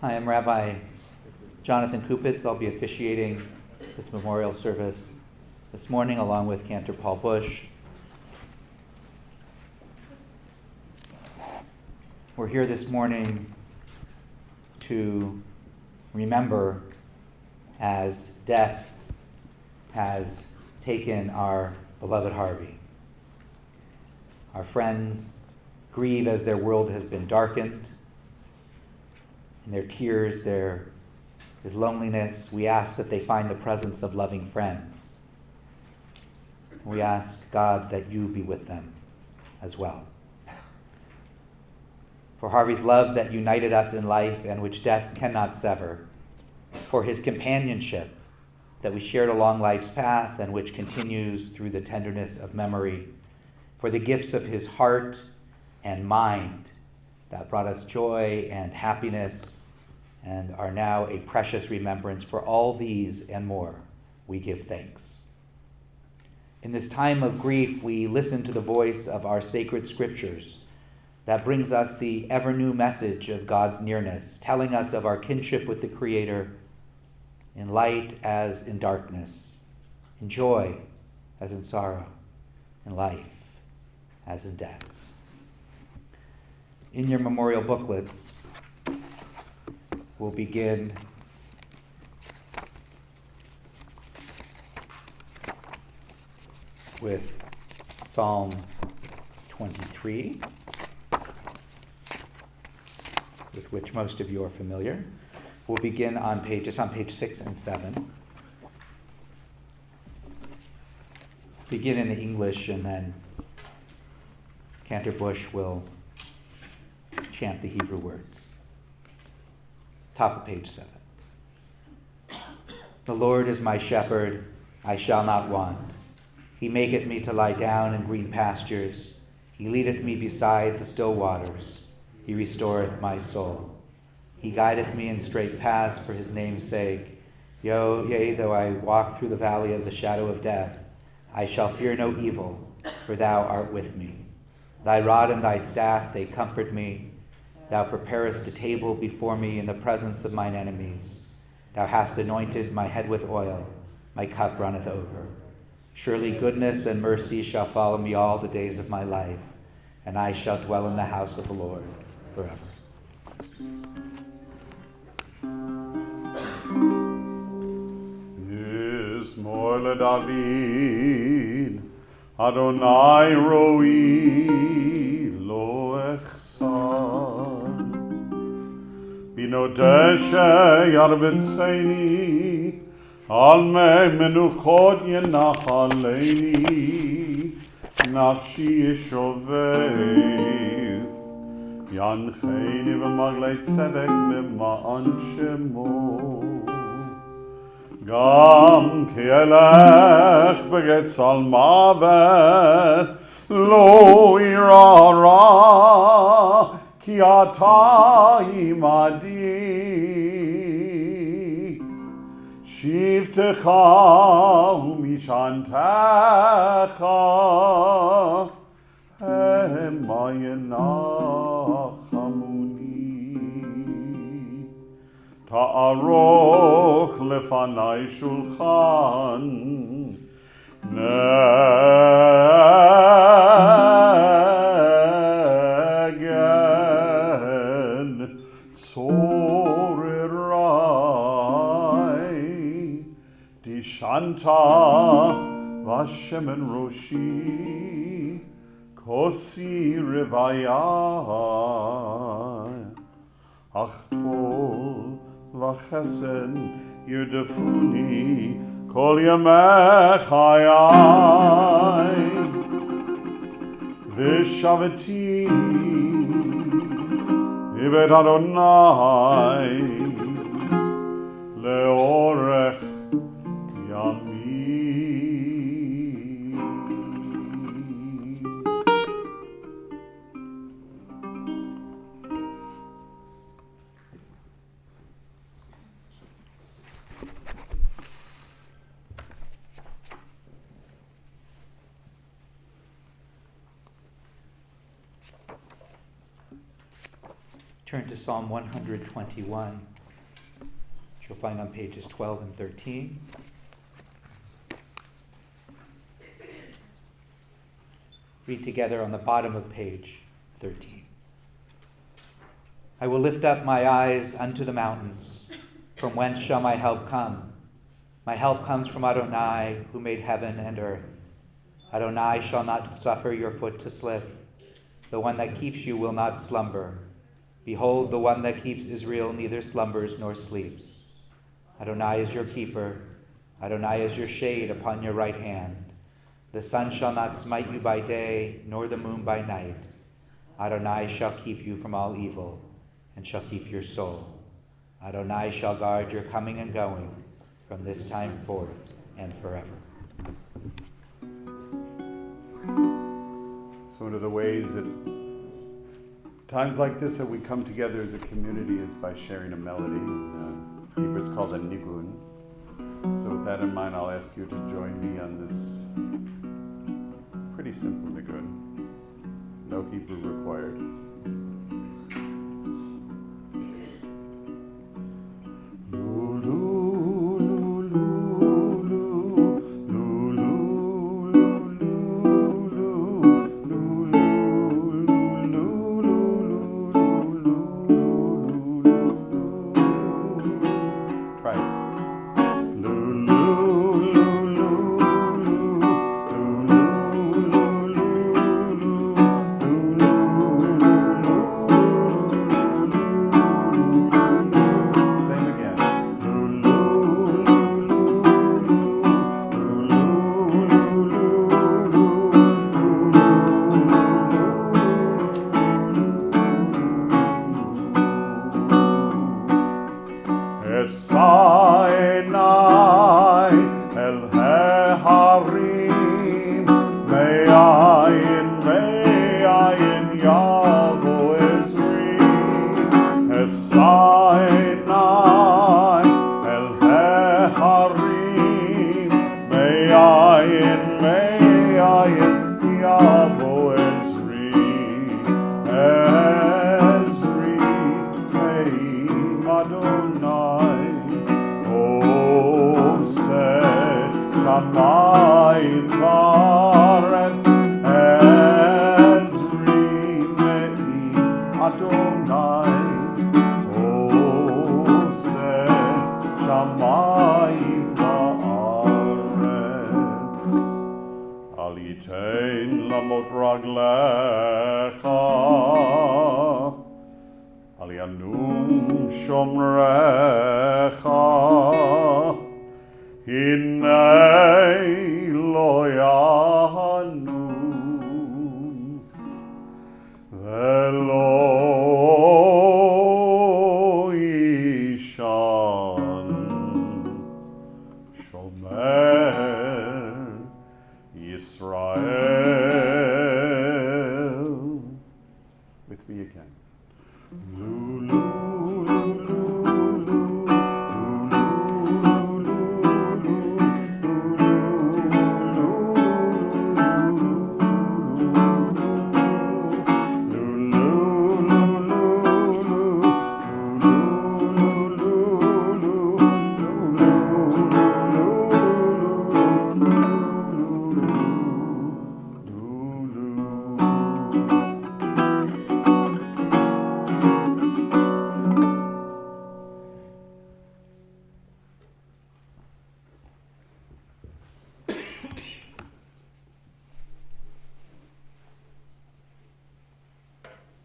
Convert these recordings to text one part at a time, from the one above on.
Hi, I'm Rabbi Jonathan Kupetz. I'll be officiating this memorial service this morning along with Cantor Buch. We're here this morning to remember as death has taken our beloved Harvey. Our friends grieve as their world has been darkened. In their tears, there is loneliness. We ask that they find the presence of loving friends. We ask, God, that you be with them as well. For Harvey's love that united us in life and which death cannot sever. For his companionship that we shared along life's path and which continues through the tenderness of memory. For the gifts of his heart and mind that brought us joy and happiness and are now a precious remembrance. For all these and more, we give thanks. In this time of grief, we listen to the voice of our sacred scriptures that brings us the ever-new message of God's nearness, telling us of our kinship with the Creator in light as in darkness, in joy as in sorrow, in life as in death. In your memorial booklets, we'll begin with Psalm 23, with which most of you are familiar. We'll begin on page 6 and 7. Begin in the English, and then Cantor Buch will chant the Hebrew words. Top of page 7. The Lord is my shepherd, I shall not want. He maketh me to lie down in green pastures. He leadeth me beside the still waters. He restoreth my soul. He guideth me in straight paths for his name's sake. Yea, though I walk through the valley of the shadow of death, I shall fear no evil, for thou art with me. Thy rod and thy staff, they comfort me. Thou preparest a table before me in the presence of mine enemies. Thou hast anointed my head with oil, my cup runneth over. Surely goodness and mercy shall follow me all the days of my life, and I shall dwell in the house of the Lord forever. Mizmor LeDavid, Adonai roi lo echsar. Binodeshe yarbetzeni, al me menuchot yenachaleni, nafshi yeshovev. Yancheni v'maglei tzedek lema'an shemo. Gam ki elech begetzal mavet lo ira ra ki ata imadi shivtecha umishantecha hema yenachamuni Ta'aroch lefanai shulchan negen tzorirai dishanta vashemen roshi kosi revaya achtol V'chesed yerdefuni kol yamei chayai v'shavati ibet Adonai leorech yamim. Turn to Psalm 121, which you'll find on pages 12 and 13. Read together on the bottom of page 13. I will lift up my eyes unto the mountains. From whence shall my help come? My help comes from Adonai, who made heaven and earth. Adonai shall not suffer your foot to slip. The one that keeps you will not slumber. Behold, the one that keeps Israel neither slumbers nor sleeps. Adonai is your keeper. Adonai is your shade upon your right hand. The sun shall not smite you by day, nor the moon by night. Adonai shall keep you from all evil, and shall keep your soul. Adonai shall guard your coming and going from this time forth and forever. So one of the ways that times like this that we come together as a community is by sharing a melody. In Hebrew it's called a nigun. So with that in mind, I'll ask you to join me on this pretty simple nigun. No Hebrew required.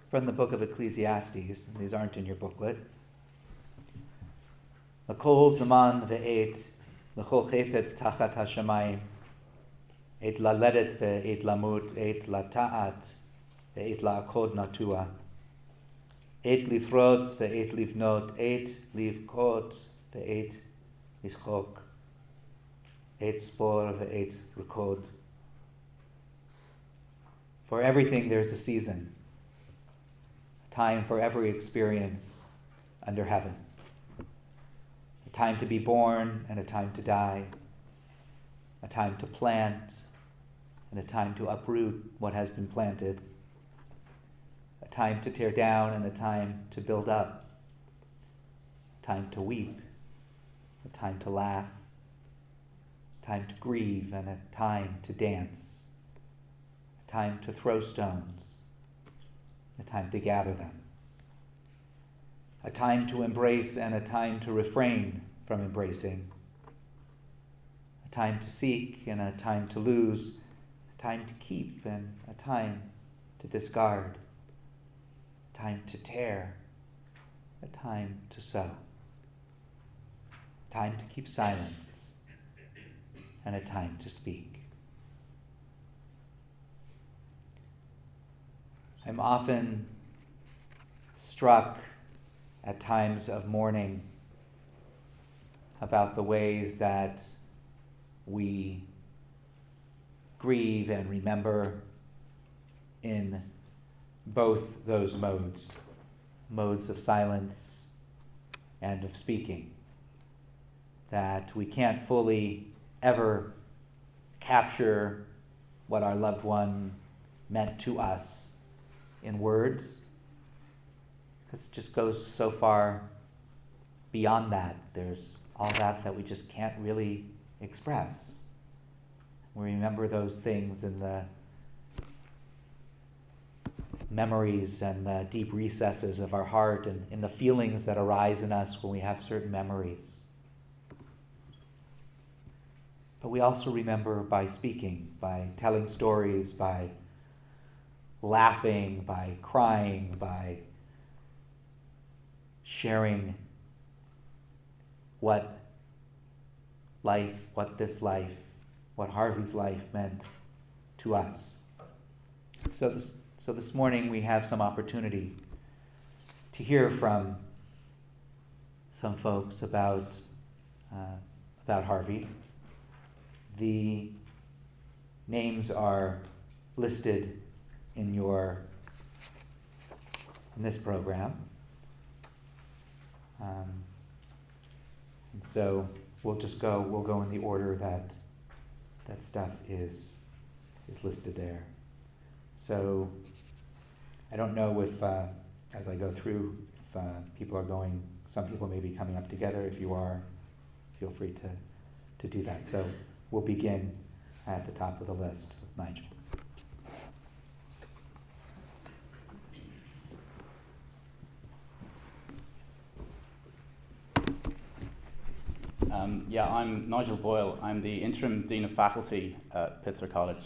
From the book of Ecclesiastes, and these aren't in your booklet. L'kol zaman ve'et, l'chol chefetz tachat hashamayim, et laledet ve'et lamut, et lata'at, ve'et la'akod natua, et lifrotz ve'et livnot, et livkot ve'et lischok, et spor ve'et rekod. For everything there's a season, time for every experience under heaven. A time to be born and a time to die. A time to plant and a time to uproot what has been planted. A a time to tear down and a time to build up, a time to weep, a time to laugh, a time to grieve and a time to dance, a time to throw stones, a time to gather them, a time to embrace and a time to refrain from embracing, a time to seek and a time to lose, a time to keep and a time to discard, a time to tear, a time to sow, a time to keep silence, and a time to speak. I'm often struck at times of mourning about the ways that we grieve and remember in both those modes of silence and of speaking, that we can't fully ever capture what our loved one meant to us in words, because it just goes so far beyond that. There's all that we just can't really express. We remember those things in the memories and the deep recesses of our heart and in the feelings that arise in us when we have certain memories. But we also remember by speaking, by telling stories, by laughing, by crying, by sharing what Harvey's life meant to us. So this morning we have some opportunity to hear from some folks about Harvey. The names are listed in this program. And so we'll go in the order that stuff is listed there. So I don't know if, as I go through, if some people may be coming up together. If you are, feel free to do that. So we'll begin at the top of the list with Nigel. I'm Nigel Boyle. I'm the interim dean of faculty at Pitzer College.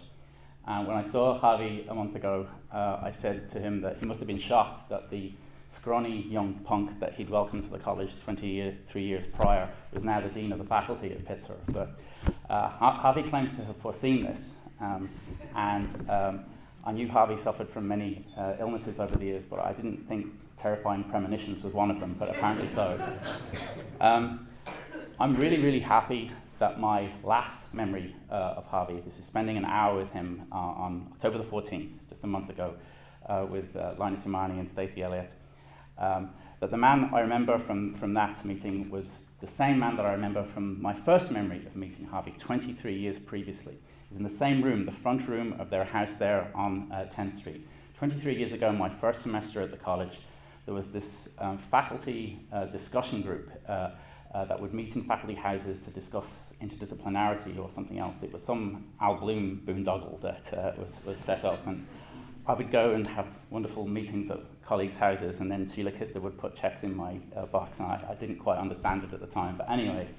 And when I saw Harvey a month ago, I said to him that he must have been shocked that the scrawny young punk that he'd welcomed to the college 23 years prior was now the dean of the faculty at Pitzer. But Harvey claims to have foreseen this. I knew Harvey suffered from many illnesses over the years, but I didn't think terrifying premonitions was one of them, but apparently so. I'm really, really happy that my last memory of Harvey, this is spending an hour with him on October the 14th, just a month ago, with Linus, Yamane and Stacy, Elliot, that the man I remember from that meeting was the same man that I remember from my first memory of meeting Harvey 23 years previously. He was in the same room, the front room of their house there on 10th Street. 23 years ago, in my first semester at the college, there was this faculty discussion group that would meet in faculty houses to discuss interdisciplinarity or something else. It was some Al Bloom boondoggle that was set up, and I would go and have wonderful meetings at colleagues' houses, and then Sheila Kister would put checks in my box, and I didn't quite understand it at the time. But anyway,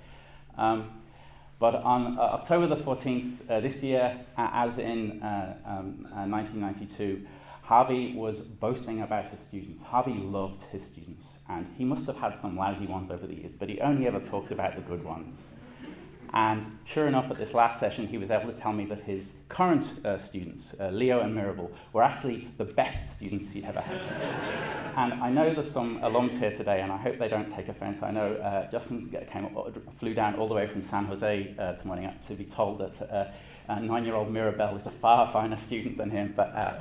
but on October the 14th this year, as in 1992, Harvey was boasting about his students. Harvey loved his students, and he must have had some lousy ones over the years, but he only ever talked about the good ones. And sure enough, at this last session, he was able to tell me that his current students, Leo and Mirabel, were actually the best students he'd ever had. And I know there's some alums here today, and I hope they don't take offense. I know Justin flew down all the way from San Jose this morning to be told that 9-year-old Mirabel is a far finer student than him, but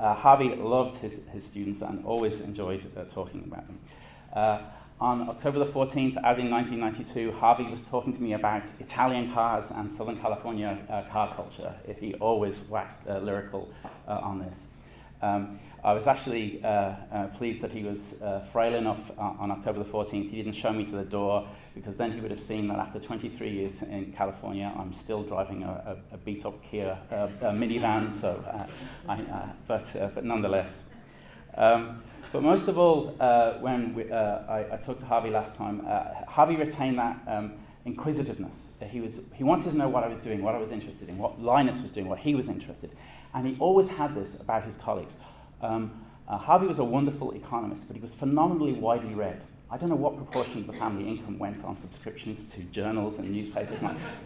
Harvey loved his students and always enjoyed talking about them. On October the 14th, as in 1992, Harvey was talking to me about Italian cars and Southern California car culture. He always waxed lyrical on this. I was actually pleased that he was frail enough on October the 14th. He didn't show me to the door, because then he would have seen that after 23 years in California, I'm still driving a beat-up Kia minivan. So, but nonetheless. But most of all, when I talked to Harvey last time, Harvey retained that inquisitiveness. He wanted to know what I was doing, what I was interested in, what Linus was doing, what he was interested in. And he always had this about his colleagues. Harvey was a wonderful economist, but he was phenomenally widely read. I don't know what proportion of the family income went on subscriptions to journals and newspapers,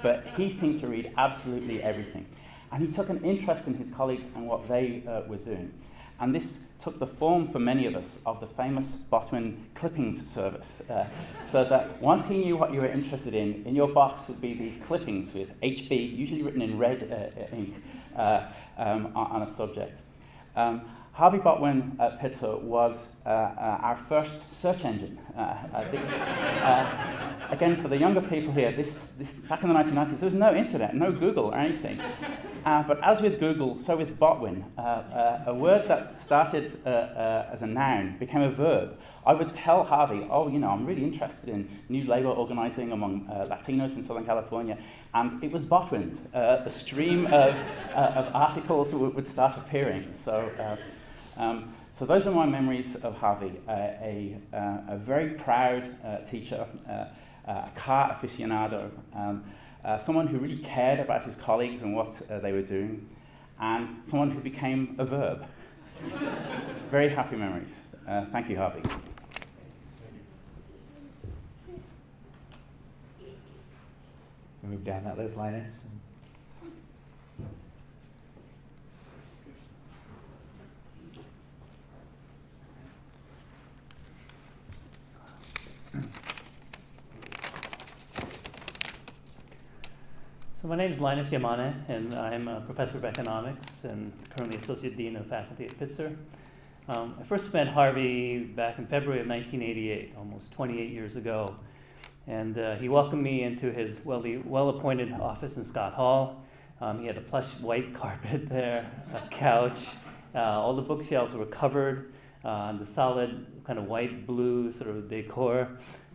but he seemed to read absolutely everything. And he took an interest in his colleagues and what they were doing. And this took the form for many of us of the famous Botwin clippings service. So that once he knew what you were interested in your box would be these clippings with HB, usually written in red ink, on a subject. Harvey Botwin at Pitzer was our first search engine. I think, again, for the younger people here, this back in the 1990s, there was no internet, no Google or anything. But as with Google, so with Botwin, a word that started as a noun became a verb. I would tell Harvey, I'm really interested in new labor organizing among Latinos in Southern California. And it was Botwin. The stream of articles would start appearing. So those are my memories of Harvey, a very proud teacher, a car aficionado, someone who really cared about his colleagues and what they were doing, and someone who became a verb. Very happy memories. Thank you, Harvey. Move down that list, Linus. So my name is Linus Yamane, and I'm a professor of economics and currently associate dean of faculty at Pitzer. I first met Harvey back in February of 1988, almost 28 years ago. And he welcomed me into his well-appointed office in Scott Hall. He had a plush white carpet there, a couch. All the bookshelves were covered in the solid kind of white-blue sort of decor.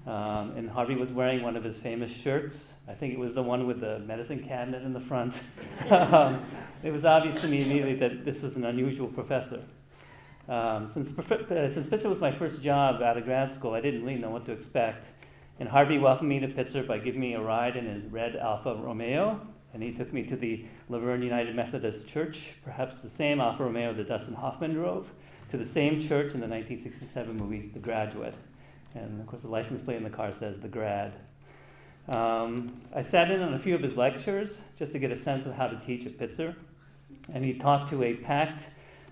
And Harvey was wearing one of his famous shirts. I think it was the one with the medicine cabinet in the front. It was obvious to me immediately that this was an unusual professor. Since Pitzer was my first job out of grad school, I didn't really know what to expect. And Harvey welcomed me to Pitzer by giving me a ride in his red Alfa Romeo, and he took me to the Laverne United Methodist Church, perhaps the same Alfa Romeo that Dustin Hoffman drove, to the same church in the 1967 movie The Graduate. And of course the license plate in the car says The Grad. I sat in on a few of his lectures just to get a sense of how to teach at Pitzer, and he taught to a packed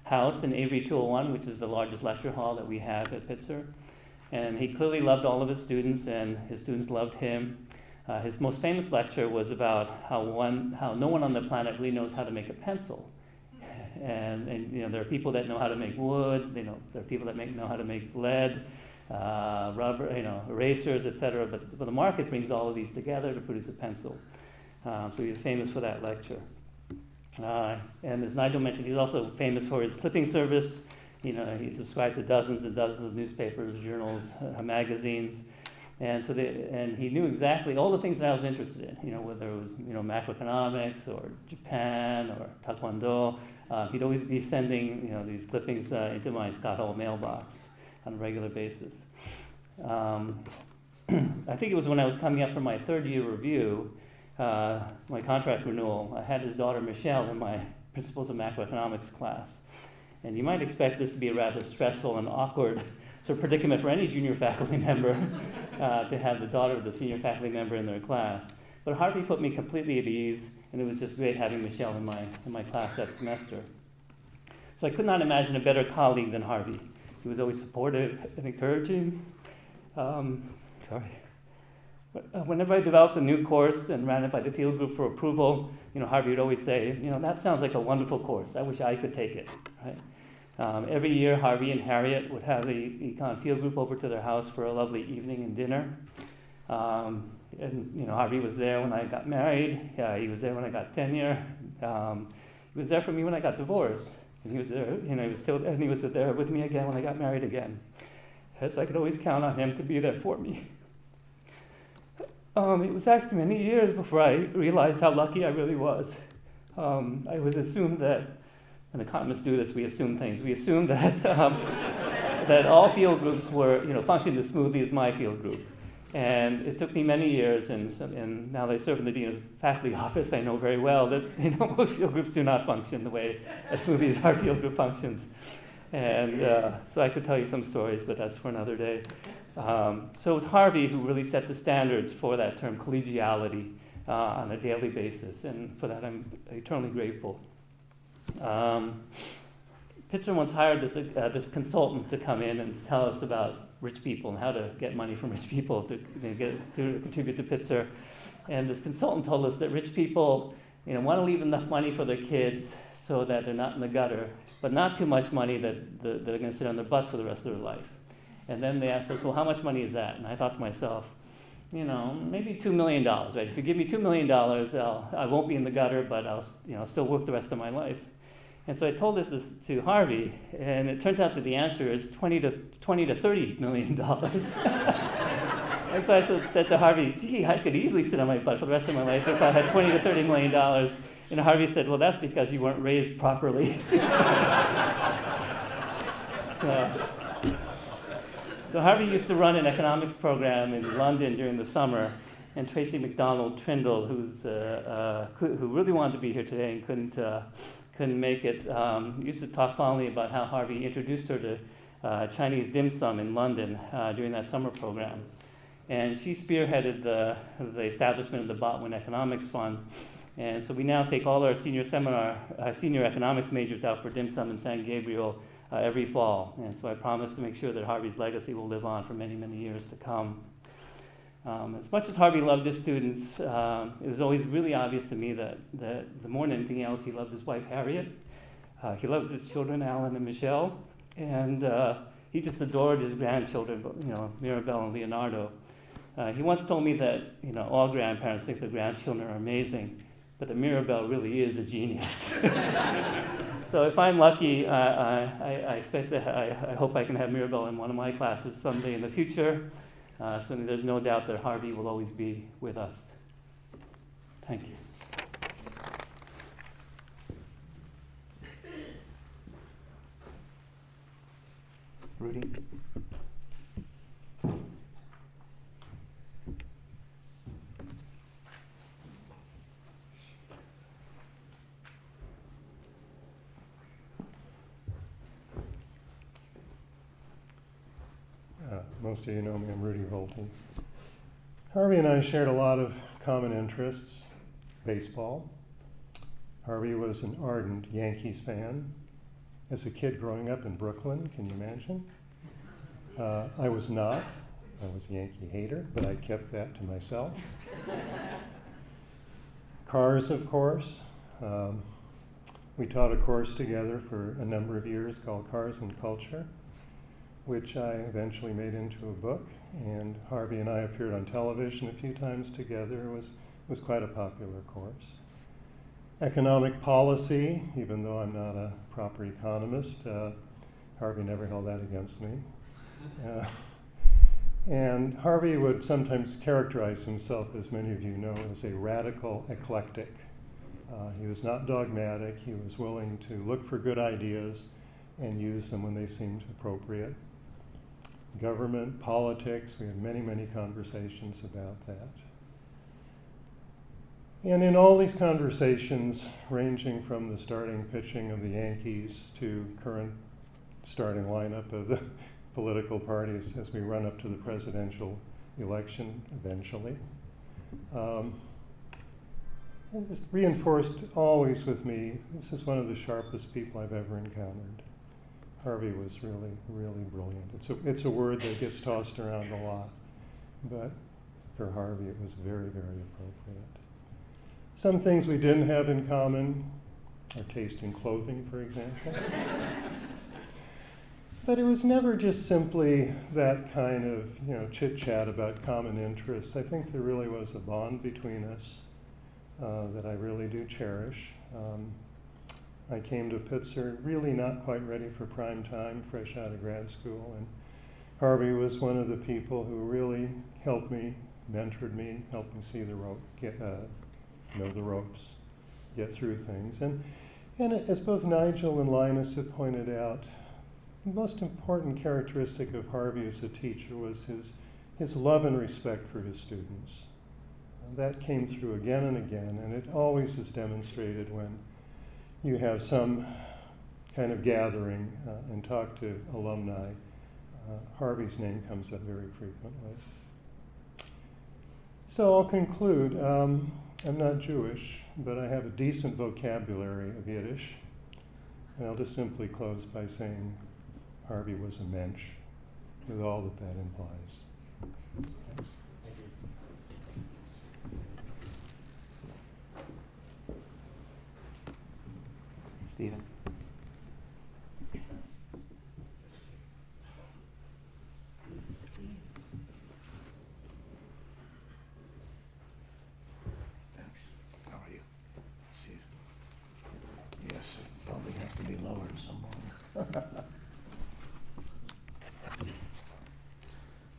house in Avery 201, which is the largest lecture hall that we have at Pitzer. And he clearly loved all of his students, and his students loved him. His most famous lecture was about how no one on the planet really knows how to make a pencil. And there are people that know how to make wood. There are people that know how to make lead, rubber, erasers, etc. But the market brings all of these together to produce a pencil. So he was famous for that lecture. And as Nigel mentioned, he was also famous for his clipping service. He subscribed to dozens and dozens of newspapers, journals, magazines, and he knew exactly all the things that I was interested in. Whether it was macroeconomics or Japan or Taekwondo, he'd always be sending these clippings into my Scott Hall mailbox on a regular basis. I think it was when I was coming up for my third year review, my contract renewal. I had his daughter Michele in my Principles of Macroeconomics class. And you might expect this to be a rather stressful and awkward sort of predicament for any junior faculty member to have the daughter of the senior faculty member in their class. But Harvey put me completely at ease, and it was just great having Michele in my class that semester. So I could not imagine a better colleague than Harvey. He was always supportive and encouraging. Whenever I developed a new course and ran it by the field group for approval, Harvey would always say, that sounds like a wonderful course. I wish I could take it. Right? Every year, Harvey and Harriet would have the econ field group over to their house for a lovely evening and dinner. Harvey was there when I got married. He was there when I got tenure. He was there for me when I got divorced. And he was there, he was still there, and he was there with me again when I got married again. So I could always count on him to be there for me. It was actually many years before I realized how lucky I really was. I was assumed that, and economists do this, we assume things. We assume that that all field groups were, functioning as smoothly as my field group. And it took me many years, and now that I serve in the Dean of Faculty office, I know very well that most field groups do not function the way as smoothly as our field group functions. And so I could tell you some stories, but that's for another day. So it was Harvey who really set the standards for that term, collegiality, on a daily basis, and for that I'm eternally grateful. Pitzer once hired this consultant to come in and tell us about rich people and how to get money from rich people to contribute to Pitzer. And this consultant told us that rich people want to leave enough money for their kids so that they're not in the gutter, but not too much money that they're going to sit on their butts for the rest of their life. And then they asked us, well, how much money is that? And I thought to myself, maybe $2 million, right? If you give me $2 million, I won't be in the gutter, but I'll still work the rest of my life. And so I told this to Harvey, and it turns out that the answer is $20 to $30 million. And so I said to Harvey, gee, I could easily sit on my butt for the rest of my life if I had $20 to $30 million. And Harvey said, well, that's because you weren't raised properly. So Harvey used to run an economics program in London during the summer, and Tracy McDonald Trindle, who really wanted to be here today and couldn't make it, used to talk fondly about how Harvey introduced her to Chinese dim sum in London during that summer program. And she spearheaded the establishment of the Botwin Economics Fund. And so we now take all our senior economics majors out for dim sum in San Gabriel every fall. And so I promise to make sure that Harvey's legacy will live on for many, many years to come. As much as Harvey loved his students, it was always really obvious to me that more than anything else, he loved his wife, Harriet. He loved his children, Alan and Michele. And he just adored his grandchildren, Mirabelle and Leonardo. He once told me that, all grandparents think their grandchildren are amazing, but that Mirabelle really is a genius. So if I'm lucky, I expect that I hope I can have Mirabelle in one of my classes someday in the future. So there's no doubt that Harvey will always be with us. Thank you. Rudi? Most of you know me, I'm Rudi Volti. Harvey and I shared a lot of common interests. Baseball. Harvey was an ardent Yankees fan. As a kid growing up in Brooklyn, can you imagine? I was not. I was a Yankee hater, but I kept that to myself. Cars, of course. We taught a course together for a number of years called Cars and Culture, which I eventually made into a book, and Harvey and I appeared on television a few times together. It was quite a popular course. Economic policy, even though I'm not a proper economist, Harvey never held that against me. And Harvey would sometimes characterize himself, as many of you know, as a radical eclectic. He was not dogmatic. He was willing to look for good ideas and use them when they seemed appropriate. Government, politics, we had many, many conversations about that. And in all these conversations, ranging from the starting pitching of the Yankees to current starting lineup of the political parties as we run up to the presidential election eventually, it just reinforced always with me, this is one of the sharpest people I've ever encountered. Harvey was really, really brilliant. It's a word that gets tossed around a lot, but for Harvey it was very, very appropriate. Some things we didn't have in common, our taste in clothing, for example. But it was never just simply that kind of chit-chat about common interests. I think there really was a bond between us that I really do cherish. I came to Pitzer really not quite ready for prime time, fresh out of grad school, and Harvey was one of the people who really helped me, mentored me, helped me see the rope, know the ropes, get through things. And as both Nigel and Linus have pointed out, the most important characteristic of Harvey as a teacher was his love and respect for his students. That came through again and again, and it always is demonstrated when you have some kind of gathering and talk to alumni. Harvey's name comes up very frequently. So I'll conclude. I'm not Jewish, but I have a decent vocabulary of Yiddish, and I'll just simply close by saying Harvey was a mensch, with all that implies. Thanks. Stephen? Thanks. How are you? See you. Yes, it probably have to be lowered some more.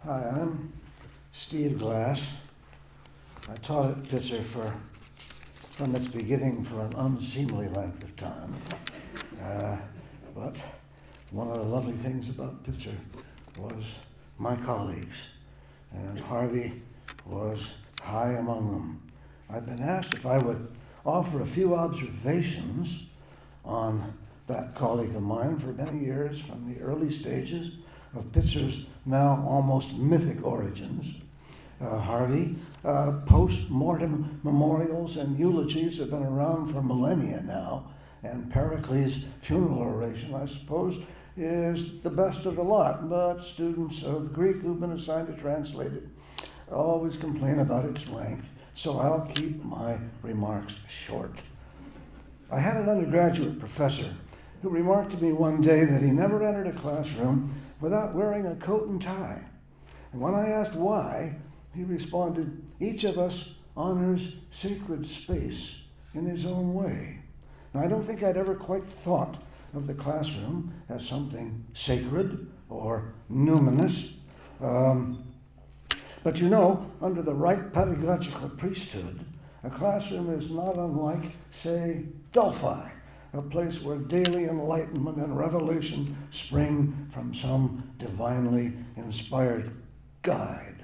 Hi, I'm Steve Glass. I taught at Pitzer from its beginning for an unseemly length of time. But one of the lovely things about Pitzer was my colleagues, and Harvey was high among them. I've been asked if I would offer a few observations on that colleague of mine for many years, from the early stages of Pitzer's now almost mythic origins. Harvey, post-mortem memorials and eulogies have been around for millennia now, and Pericles' funeral oration, I suppose, is the best of the lot, but students of Greek who've been assigned to translate it always complain about its length, so I'll keep my remarks short. I had an undergraduate professor who remarked to me one day that he never entered a classroom without wearing a coat and tie. And when I asked why, he responded, "Each of us honors sacred space in his own way." Now, I don't think I'd ever quite thought of the classroom as something sacred or numinous. But you know, under the right pedagogical priesthood, a classroom is not unlike, say, Delphi, a place where daily enlightenment and revelation spring from some divinely inspired guide.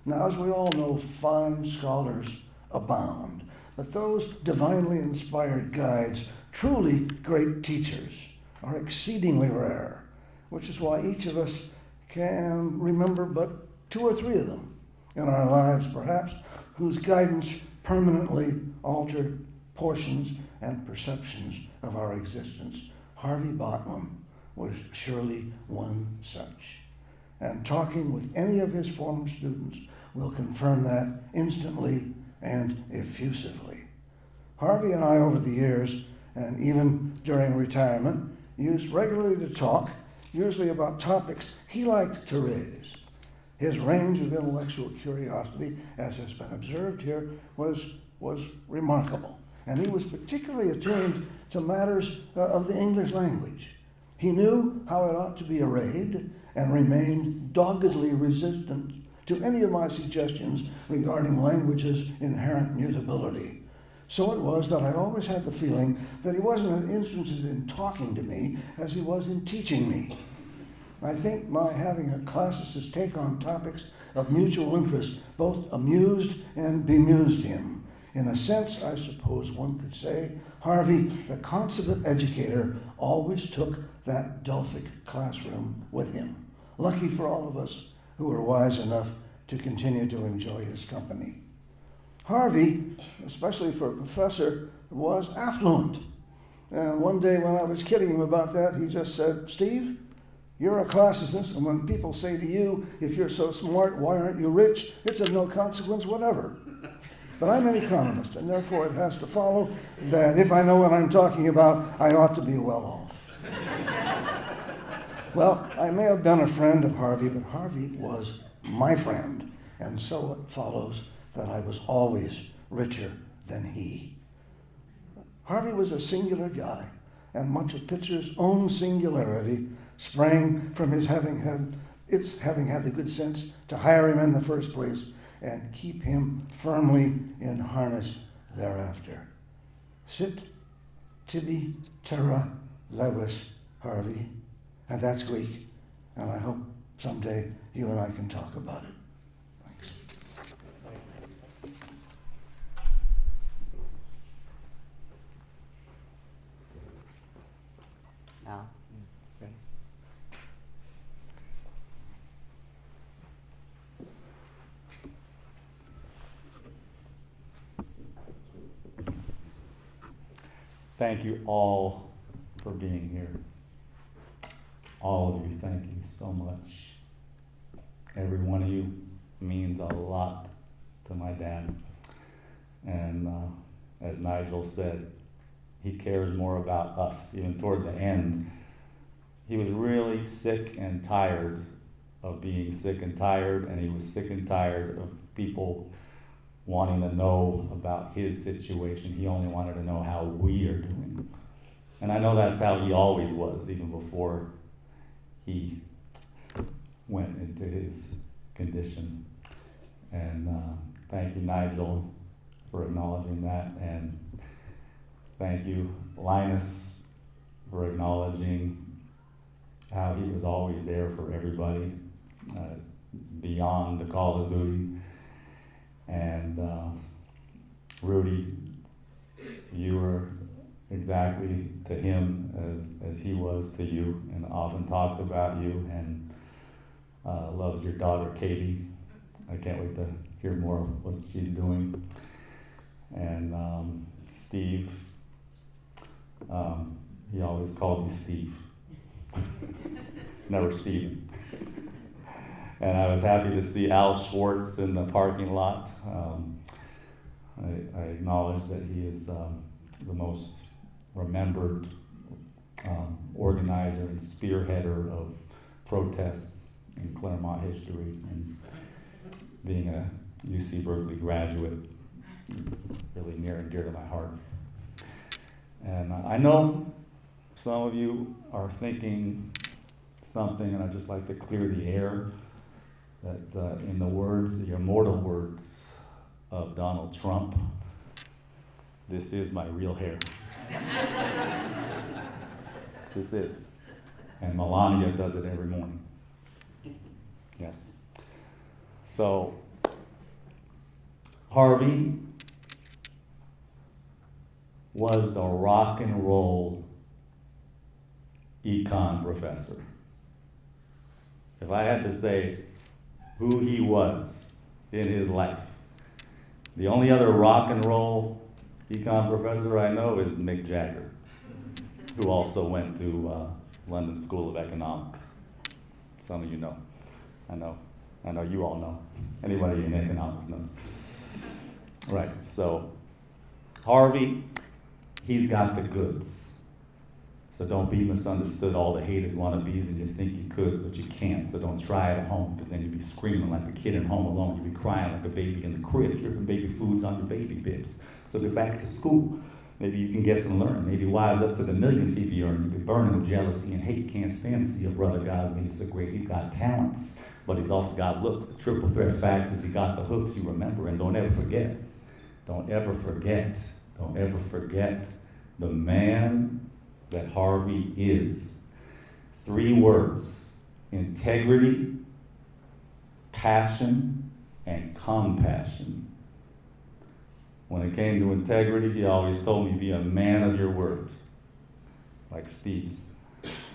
Now, as we all know, fine scholars abound, but those divinely inspired guides, truly great teachers, are exceedingly rare, which is why each of us can remember but 2 or 3 of them in our lives, perhaps, whose guidance permanently altered portions and perceptions of our existence. Harvey Botwin was surely one such. And talking with any of his former students will confirm that instantly and effusively. Harvey and I, over the years, and even during retirement, used regularly to talk, usually about topics he liked to raise. His range of intellectual curiosity, as has been observed here, was remarkable. And he was particularly attuned to matters of the English language. He knew how it ought to be arrayed and remained doggedly resistant to any of my suggestions regarding language's inherent mutability. So it was that I always had the feeling that he wasn't as interested in talking to me as he was in teaching me. I think my having a classicist take on topics of mutual interest both amused and bemused him. In a sense, I suppose one could say, Harvey, the consummate educator, always took that Delphic classroom with him. Lucky for all of us who were wise enough to continue to enjoy his company. Harvey, especially for a professor, was affluent. And one day when I was kidding him about that, he just said, "Steve, you're a classicist, and when people say to you, if you're so smart, why aren't you rich? It's of no consequence whatever. But I'm an economist, and therefore it has to follow that if I know what I'm talking about, I ought to be well off." Well, I may have been a friend of Harvey, but Harvey was my friend, and so it follows that I was always richer than he. Harvey was a singular guy, and much of Pitzer's own singularity sprang from his having had the good sense to hire him in the first place and keep him firmly in harness thereafter. Sit, tibi, terra, levis, Harvey, and that's Greek, and I hope someday you and I can talk about it. Thanks. Now, ready? Thank you all for being here. All of you, thank you so much. Every one of you means a lot to my dad. And as Nigel said, he cares more about us. Even toward the end, he was really sick and tired of being sick and tired, and he was sick and tired of people wanting to know about his situation. He only wanted to know how we are doing. And I know that's how he always was, even before he went into his condition. And thank you, Nigel, for acknowledging that. And thank you, Linus, for acknowledging how he was always there for everybody, beyond the call of duty. And Rudi, you were exactly to him as he was to you, and often talked about you, and loves your daughter Katie. I can't wait to hear more of what she's doing. And Steve, he always called you Steve, never Steven. And I was happy to see Al Schwartz in the parking lot. I acknowledge that he is the most remembered organizer and spearheader of protests in Claremont history. And being a UC Berkeley graduate, it's really near and dear to my heart. And I know some of you are thinking something, and I'd just like to clear the air, that in the words, the immortal words of Donald Trump, this is my real hair. This is. And Melania does it every morning. Yes. So, Harvey was the rock and roll econ professor. If I had to say who he was in his life, the only other rock and roll econ professor I know is Mick Jagger, who also went to London School of Economics. Some of you know. I know you all know. Anybody in economics knows. Right, so Harvey, he's got the goods. So don't be misunderstood. All the haters want to be, and you think you could, but you can't. So don't try it at home, because then you'd be screaming like the kid at home alone. You'd be crying like a baby in the crib, dripping baby foods on your baby bibs. So get back to school. Maybe you can get some learning. Maybe wise up to the millions he be earning. You'd be burning with jealousy and hate. Can't stand to see a brother God made so great. He's got talents, but he's also got looks. The triple threat facts is he got the hooks, you remember. And don't ever forget, don't ever forget, don't ever forget the man that Harvey is. 3 words: integrity, passion, and compassion. When it came to integrity, he always told me, be a man of your word. Like Steve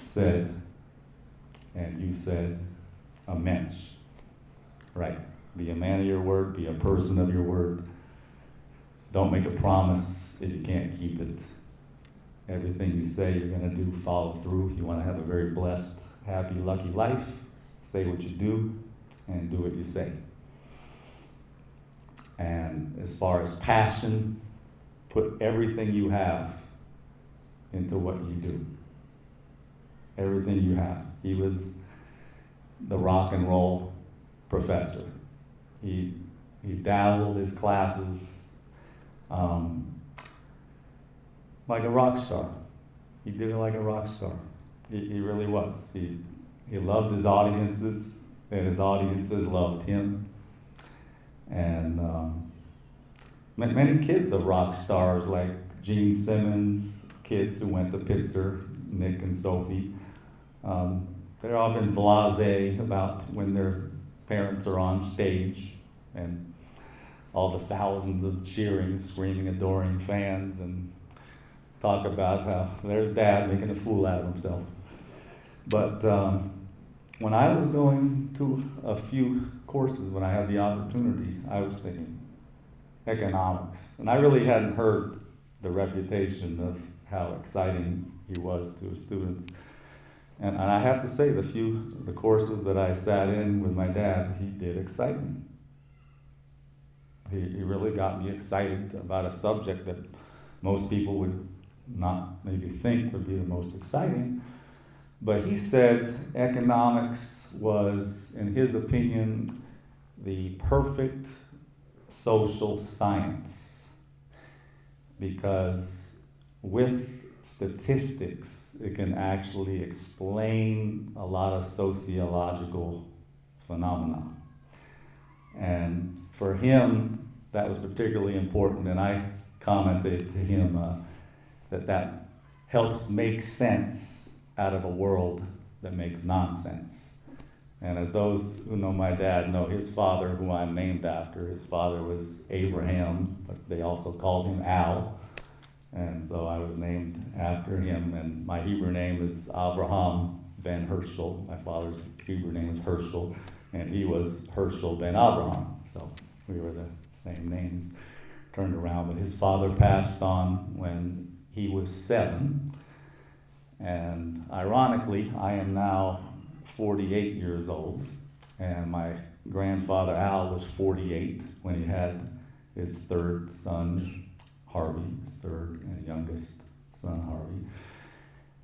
said, and you said, a mensch. Right. Be a man of your word, be a person of your word. Don't make a promise if you can't keep it. Everything you say you're going to do, follow through. If you want to have a very blessed, happy, lucky life, say what you do and do what you say. And as far as passion, put everything you have into what you do. Everything you have. He was the rock and roll professor. He dazzled his classes like a rock star. he did it like a rock star. He really was. He loved his audiences, and his audiences loved him. And many kids are rock stars, like Gene Simmons, kids who went to Pitzer, Nick and Sophie. They're often blasé about when their parents are on stage and all the thousands of cheering, screaming, adoring fans, and talk about how there's dad making a fool out of himself. But when I was going to a few courses, when I had the opportunity, I was thinking economics. And I really hadn't heard the reputation of how exciting he was to his students. And I have to say, the courses that I sat in with my dad, he did excite me. He really got me excited about a subject that most people would not maybe think would be the most exciting. But he said economics was, in his opinion, the perfect social science, because with statistics, it can actually explain a lot of sociological phenomena. And for him, that was particularly important, and I commented to him that helps make sense out of a world that makes nonsense. And as those who know my dad know, his father, who I'm named after, his father was Abraham, but they also called him Al. And so I was named after him, and my Hebrew name is Abraham ben Herschel. My father's Hebrew name is Herschel, and he was Herschel ben Abraham. So we were the same names turned around. But his father passed on when he was 7. And ironically, I am now 48 years old, and my grandfather Al was 48 when he had his third son, Harvey, his third and youngest son, Harvey.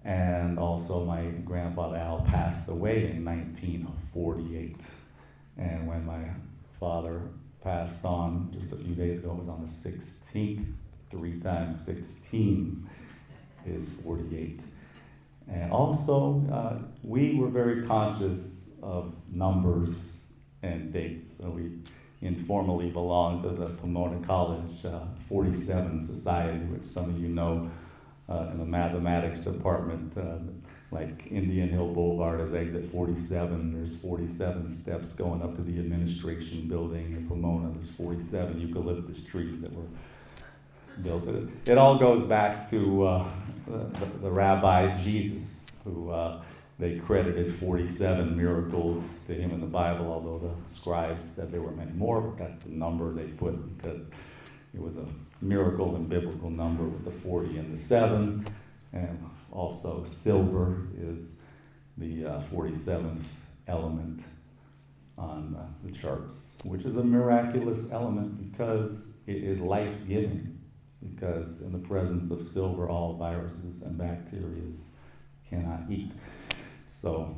And also my grandfather Al passed away in 1948. And when my father passed on just a few days ago, it was on the 16th. 3 times 16 is 48. And also, we were very conscious of numbers and dates. So we informally belonged to the Pomona College 47 Society, which some of you know in the mathematics department, like Indian Hill Boulevard is exit 47. There's 47 steps going up to the administration building in Pomona. There's 47 eucalyptus trees that were built. It all goes back to the Rabbi Jesus, who they credited 47 miracles to him in the Bible, although the scribes said there were many more, but that's the number they put because it was a miracle and biblical number with the 40 and the 7. And also silver is the 47th element on the charts, which is a miraculous element because it is life-giving. Because in the presence of silver, all viruses and bacteria cannot eat. So,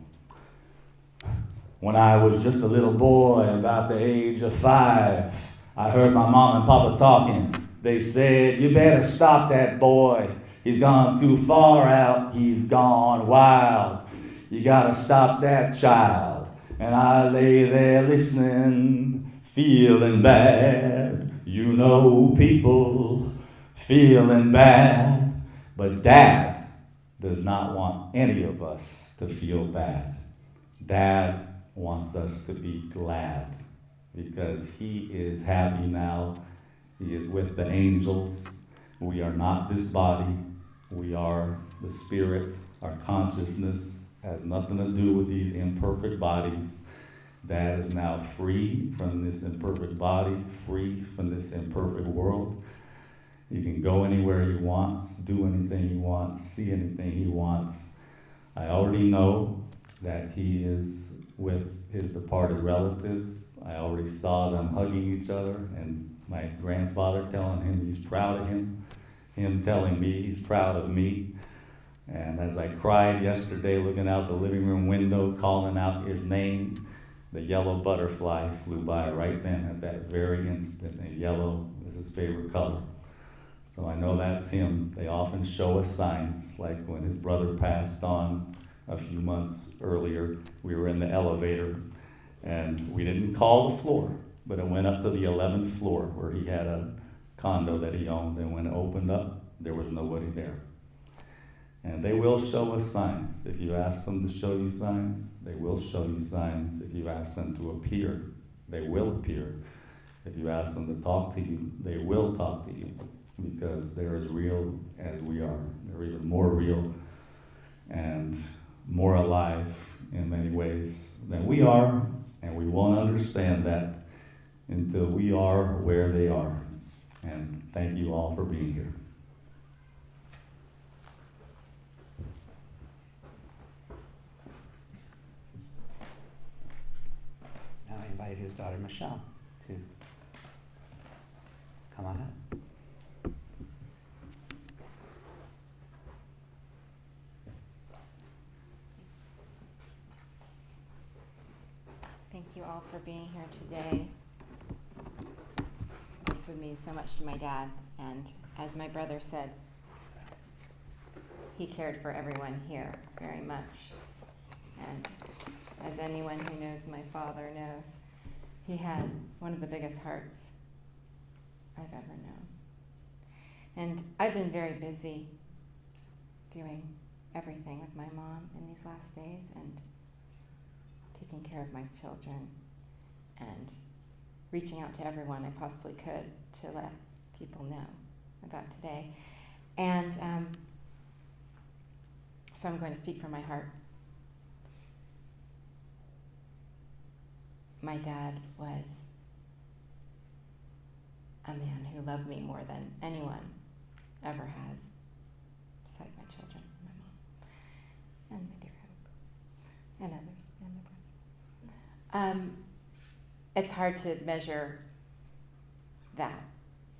when I was just a little boy, about the age of 5, I heard my mom and papa talking. They said, "You better stop that boy. He's gone too far out. He's gone wild. You gotta stop that child." And I lay there listening, feeling bad. You know, people feeling bad. But Dad does not want any of us to feel bad. Dad wants us to be glad because he is happy now. He is with the angels. We are not this body. We are the spirit. Our consciousness has nothing to do with these imperfect bodies. Dad is now free from this imperfect body, free from this imperfect world. He can go anywhere he wants, do anything he wants, see anything he wants. I already know that he is with his departed relatives. I already saw them hugging each other, and my grandfather telling him he's proud of him telling me he's proud of me. And as I cried yesterday looking out the living room window, calling out his name, the yellow butterfly flew by right then at that very instant, and yellow is his favorite color. So I know that's him. They often show us signs, like when his brother passed on a few months earlier, we were in the elevator, and we didn't call the floor, but it went up to the 11th floor where he had a condo that he owned, and when it opened up, there was nobody there. And they will show us signs. If you ask them to show you signs, they will show you signs. If you ask them to appear, they will appear. If you ask them to talk to you, they will talk to you, because they're as real as we are. They're even more real and more alive in many ways than we are, and we won't understand that until we are where they are. And thank you all for being here. Now I invite his daughter Michele to come on up. Thank you all for being here today. This would mean so much to my dad, and as my brother said, he cared for everyone here very much. And as anyone who knows my father knows, he had one of the biggest hearts I've ever known. And I've been very busy doing everything with my mom in these last days, and taking care of my children, and reaching out to everyone I possibly could to let people know about today. And so I'm going to speak from my heart. My dad was a man who loved me more than anyone ever has, besides my children, my mom, and my dear Hope, and others, and my brother. It's hard to measure that,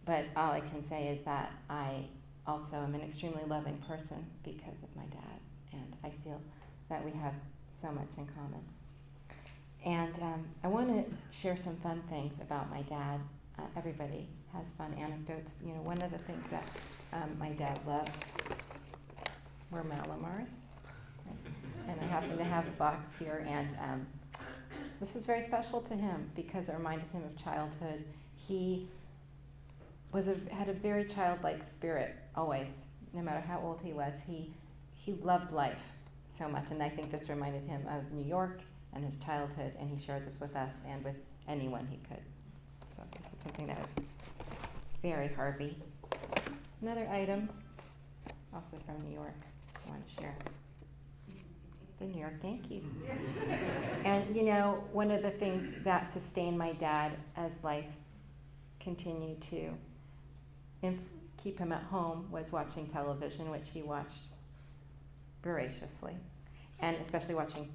but all I can say is that I also am an extremely loving person because of my dad, and I feel that we have so much in common. And I want to share some fun things about my dad. Everybody has fun anecdotes. You know, one of the things that my dad loved were Malamars, and I happen to have a box here, and this is very special to him because it reminded him of childhood. He had a very childlike spirit always, no matter how old he was. He loved life so much, and I think this reminded him of New York and his childhood, and he shared this with us and with anyone he could. So this is something that is very Harvey. Another item, also from New York, I want to share. The New York Yankees. And you know, one of the things that sustained my dad as life continued to keep him at home was watching television, which he watched voraciously, and especially watching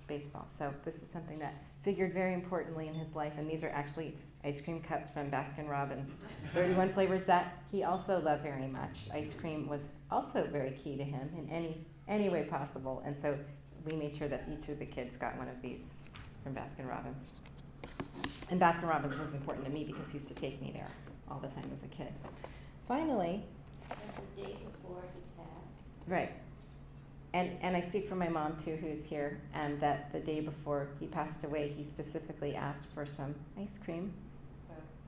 baseball. So this is something that figured very importantly in his life, and these are actually ice cream cups from Baskin-Robbins. 31 flavors that he also loved very much. Ice cream was also very key to him in any way possible, and so we made sure that each of the kids got one of these from Baskin-Robbins. And Baskin-Robbins was important to me because he used to take me there all the time as a kid. Finally, the day before he passed. right, and I speak for my mom too, who's here, and that the day before he passed away, he specifically asked for some ice cream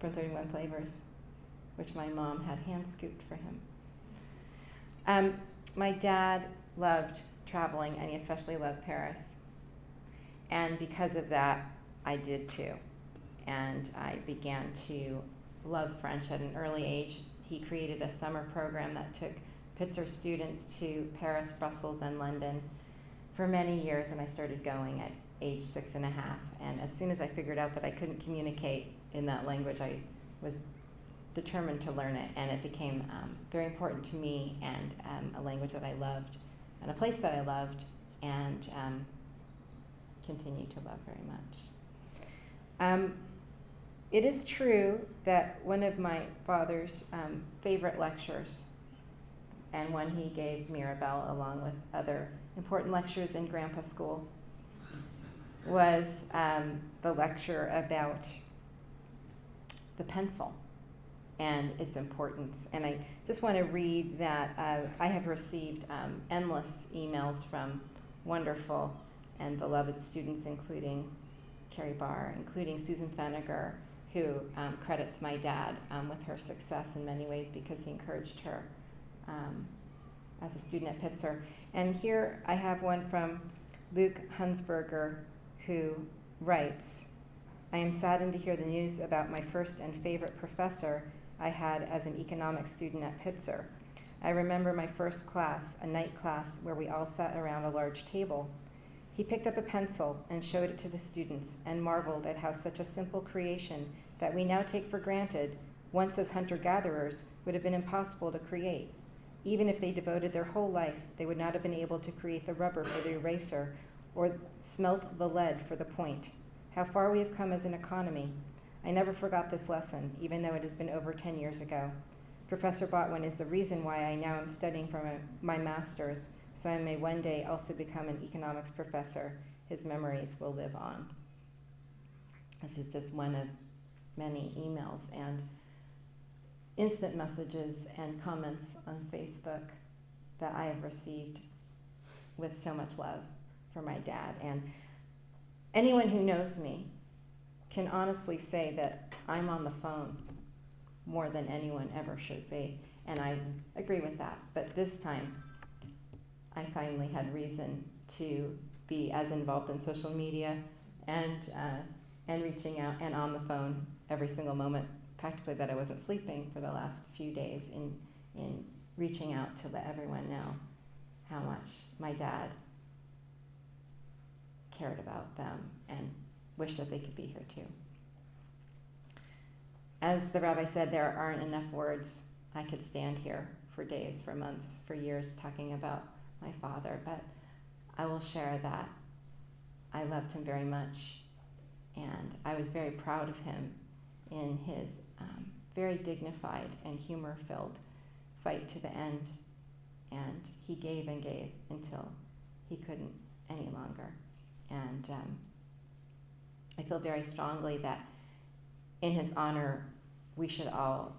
from 31 flavors, which my mom had hand scooped for him. My dad loved traveling, and he especially loved Paris. And because of that, I did too. And I began to love French at an early age. He created a summer program that took Pitzer students to Paris, Brussels, and London for many years, and I started going at age 6.5. And as soon as I figured out that I couldn't communicate in that language, I was determined to learn it, and it became very important to me, and a language that I loved, and a place that I loved, and continue to love very much. It is true that one of my father's favorite lectures, and one he gave Mirabelle along with other important lectures in Grandpa School, was the lecture about the pencil and its importance. And I just want to read that I have received endless emails from wonderful and beloved students, including Carrie Barr, including Susan Feniger, who credits my dad with her success in many ways because he encouraged her as a student at Pitzer. And here I have one from Luke Hunsberger, who writes, "I am saddened to hear the news about my first and favorite professor I had as an economics student at Pitzer. I remember my first class, a night class where we all sat around a large table. He picked up a pencil and showed it to the students and marveled at how such a simple creation that we now take for granted, once as hunter-gatherers, would have been impossible to create. Even if they devoted their whole life, they would not have been able to create the rubber for the eraser or smelt the lead for the point. How far we have come as an economy. I never forgot this lesson, even though it has been over 10 years ago. Professor Botwin is the reason why I now am studying for my master's, so I may one day also become an economics professor. His memories will live on." This is just one of many emails and instant messages and comments on Facebook that I have received with so much love for my dad. And anyone who knows me can honestly say that I'm on the phone more than anyone ever should be, and I agree with that. But this time, I finally had reason to be as involved in social media and reaching out and on the phone every single moment, practically that I wasn't sleeping for the last few days in reaching out to let everyone know how much my dad cared about them and wished that they could be here too. As the rabbi said, there aren't enough words. I could stand here for days, for months, for years talking about my father, but I will share that I loved him very much, and I was very proud of him in his very dignified and humor-filled fight to the end, and he gave and gave until he couldn't any longer. And I feel very strongly that in his honor, we should all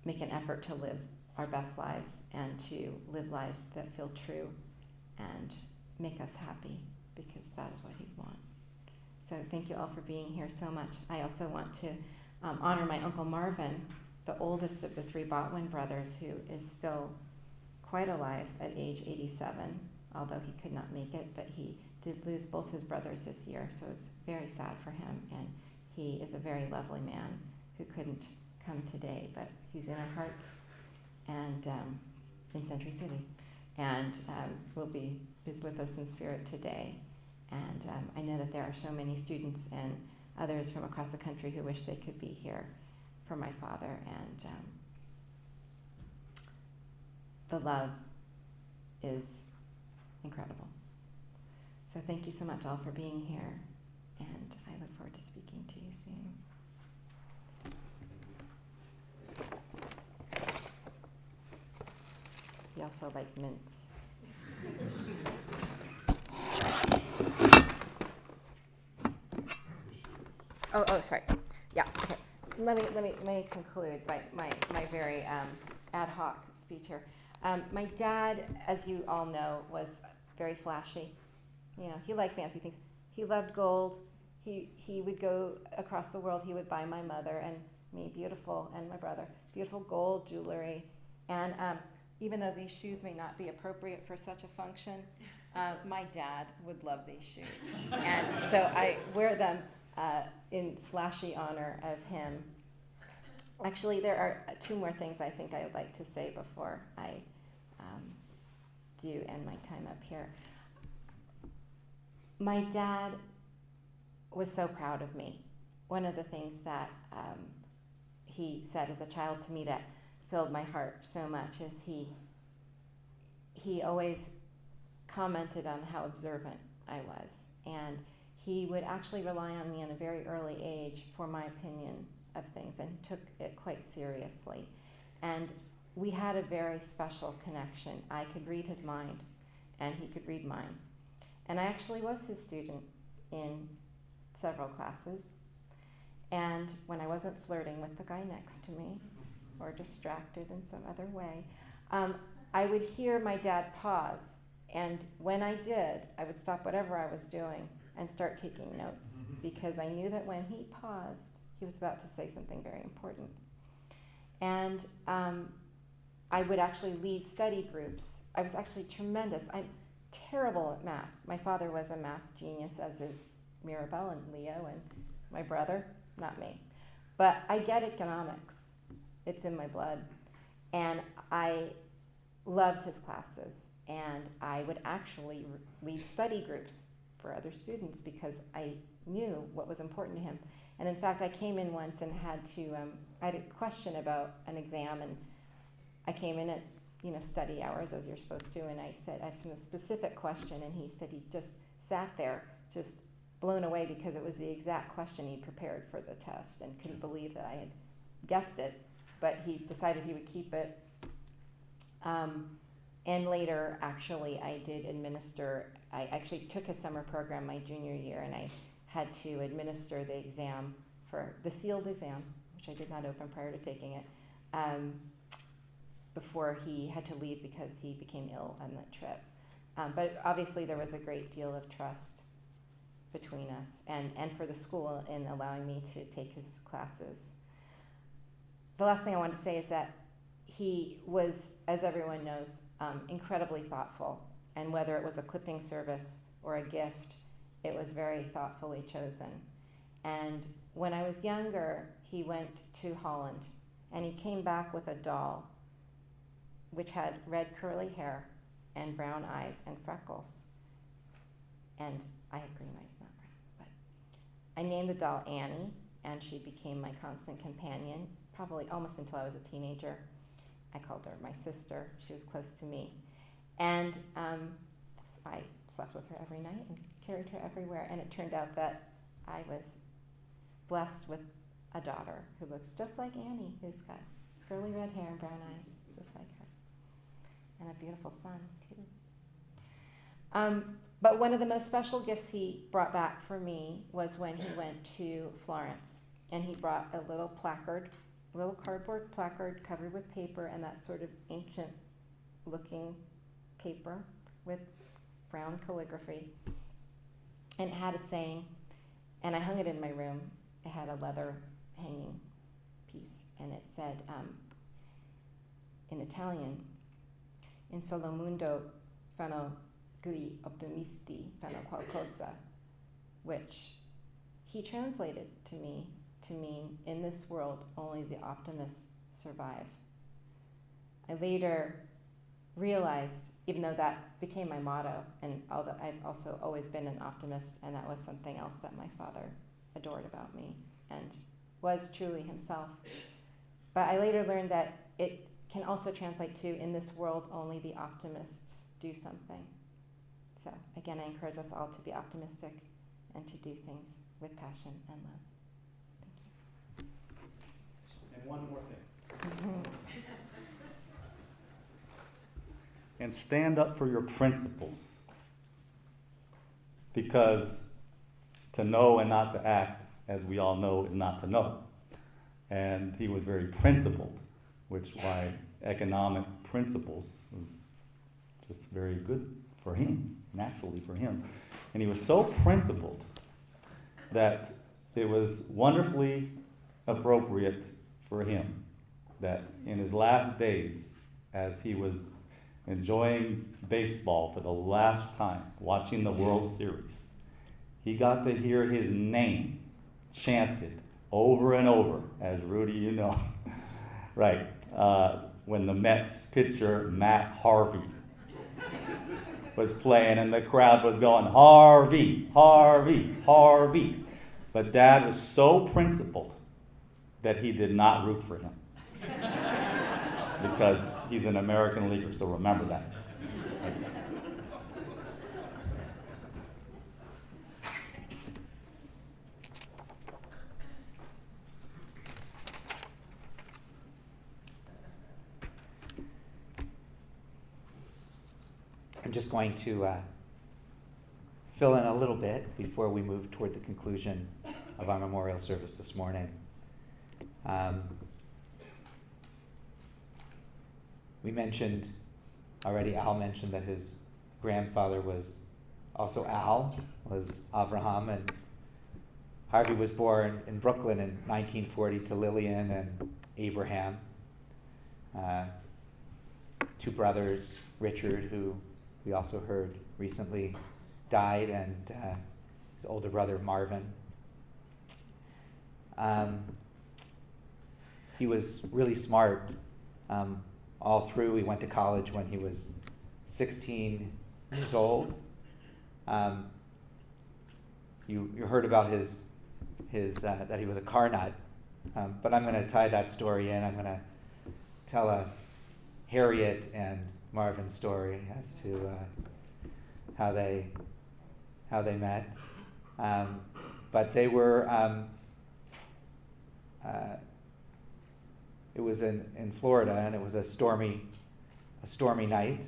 make an effort to live our best lives and to live lives that feel true and make us happy, because that is what he'd want. So thank you all for being here so much. I also want to honor my Uncle Marvin, the oldest of the three Botwin brothers, who is still quite alive at age 87, although he could not make it, but he did lose both his brothers this year, so it's very sad for him, and he is a very lovely man who couldn't come today, but he's in our hearts and in Century City, and is with us in spirit today. And I know that there are so many students and others from across the country who wish they could be here for my father, and the love is incredible. So thank you so much all for being here, and I look forward to speaking to you soon. He also liked mints. Oh, sorry. Yeah, okay. Let me conclude my very ad hoc speech here. My dad, as you all know, was very flashy. You know, he liked fancy things. He loved gold. He would go across the world. He would buy my mother and me and my brother beautiful gold jewelry. And even though these shoes may not be appropriate for such a function, my dad would love these shoes. And so I wear them in flashy honor of him. Actually, there are two more things I think I would like to say before I do end my time up here. My dad was so proud of me. One of the things that he said as a child to me that filled my heart so much is he always commented on how observant I was, and he would actually rely on me at a very early age for my opinion of things, and took it quite seriously. And we had a very special connection. I could read his mind, and he could read mine. And I actually was his student in several classes. And when I wasn't flirting with the guy next to me, or distracted in some other way, I would hear my dad pause. And when I did, I would stop whatever I was doing and start taking notes, because I knew that when he paused, he was about to say something very important. And I would actually lead study groups. I was actually tremendous. I'm terrible at math. My father was a math genius, as is Mirabelle and Leo and my brother, not me. But I get economics. It's in my blood. And I loved his classes. And I would actually lead study groups for other students because I knew what was important to him. And in fact, I came in once and had to, I had a question about an exam, and I came in at, study hours as you're supposed to, and I asked him a specific question, and he said he just sat there, just blown away, because it was the exact question he'd prepared for the test and couldn't believe that I had guessed it, but he decided he would keep it. And later, actually, I did administer, I actually took a summer program my junior year, and I had to administer the exam for the sealed exam, which I did not open prior to taking it, before he had to leave because he became ill on that trip. But obviously there was a great deal of trust between us and for the school in allowing me to take his classes. The last thing I want to say is that he was, as everyone knows, incredibly thoughtful. And whether it was a clipping service or a gift, it was very thoughtfully chosen. And when I was younger, he went to Holland, and he came back with a doll which had red curly hair and brown eyes and freckles. And I had green eyes, not brown. But I named the doll Annie, and she became my constant companion, probably almost until I was a teenager. I called her my sister. She was close to me. And I slept with her every night and carried her everywhere. And it turned out that I was blessed with a daughter who looks just like Annie, who's got curly red hair and brown eyes, just like her. And a beautiful son, too. But one of the most special gifts he brought back for me was when he went to Florence. And he brought a little placard, a little cardboard placard covered with paper, and that sort of ancient-looking paper with brown calligraphy. And it had a saying, and I hung it in my room. It had a leather hanging piece, and it said, in Italian, "In solo mundo fanno gli ottimisti fanno qualcosa," which he translated to me to mean, in this world, only the optimists survive. I later realized, even though that became my motto, and although I've also always been an optimist, and that was something else that my father adored about me and was truly himself. But I later learned that it can also translate to, in this world, only the optimists do something. So again, I encourage us all to be optimistic and to do things with passion and love. Thank you. And one more thing. And stand up for your principles. Because to know and not to act, as we all know, is not to know. And he was very principled, which why economic principles was just very good for him, naturally for him. And he was so principled that it was wonderfully appropriate for him that in his last days, as he was enjoying baseball for the last time, watching the World Series, he got to hear his name chanted over and over, as Rudi, you know, right, when the Mets pitcher Matt Harvey was playing and the crowd was going, "Harvey, Harvey, Harvey." But Dad was so principled that he did not root for him because he's an American leaguer, so remember that. I'm just going to fill in a little bit before we move toward the conclusion of our memorial service this morning. We mentioned already, Al mentioned that his grandfather was also Al, was Avraham, and Harvey was born in Brooklyn in 1940 to Lillian and Abraham. Two brothers, Richard, who we also heard recently died, and his older brother, Marvin. He was really smart all through. He went to college when he was 16 years old. You heard about his that he was a car nut, but I'm going to tie that story in. I'm going to tell a Harriet and Marvin story as to how they met. But they were. It was in Florida, and it was a stormy night,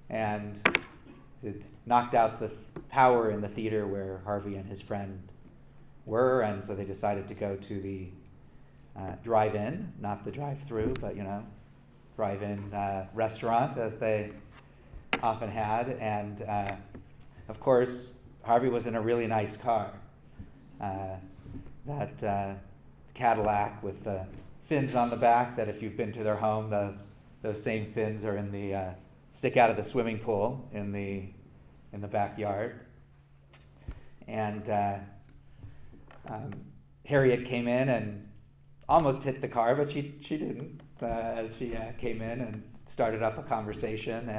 and it knocked out the power in the theater where Harvey and his friend were, and so they decided to go to the drive-in, not the drive-through, but drive-in restaurant, as they often had. And of course, Harvey was in a really nice car, that Cadillac with the fins on the back, that if you've been to their home, those same fins are in the stick out of the swimming pool in the backyard. And Harriet came in and almost hit the car, but she didn't, as she came in and started up a conversation.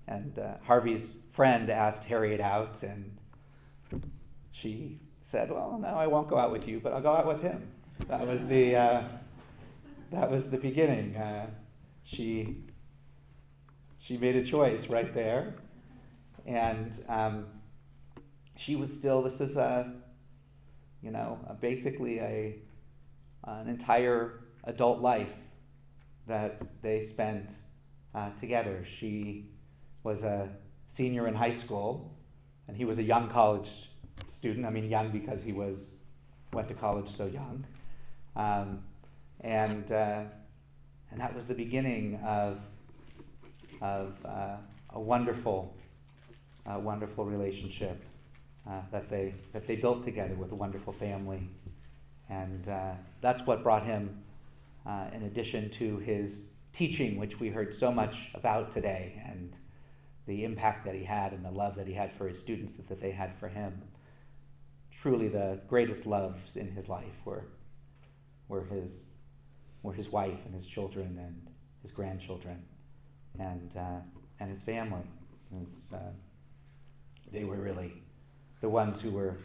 And Harvey's friend asked Harriet out, and she said, "Well, no, I won't go out with you, but I'll go out with him." That was the beginning. She made a choice right there, and she was still. This is basically an entire adult life that they spent together. She was a senior in high school, and he was a young college student. I mean, young because he went to college so young, and that was the beginning of a wonderful relationship that they built together with a wonderful family, and that's what brought him, in addition to his teaching, which we heard so much about today, and the impact that he had and the love that he had for his students, that they had for him. Truly, the greatest loves in his life were his wife and his children and his grandchildren and his family. They were really the ones who were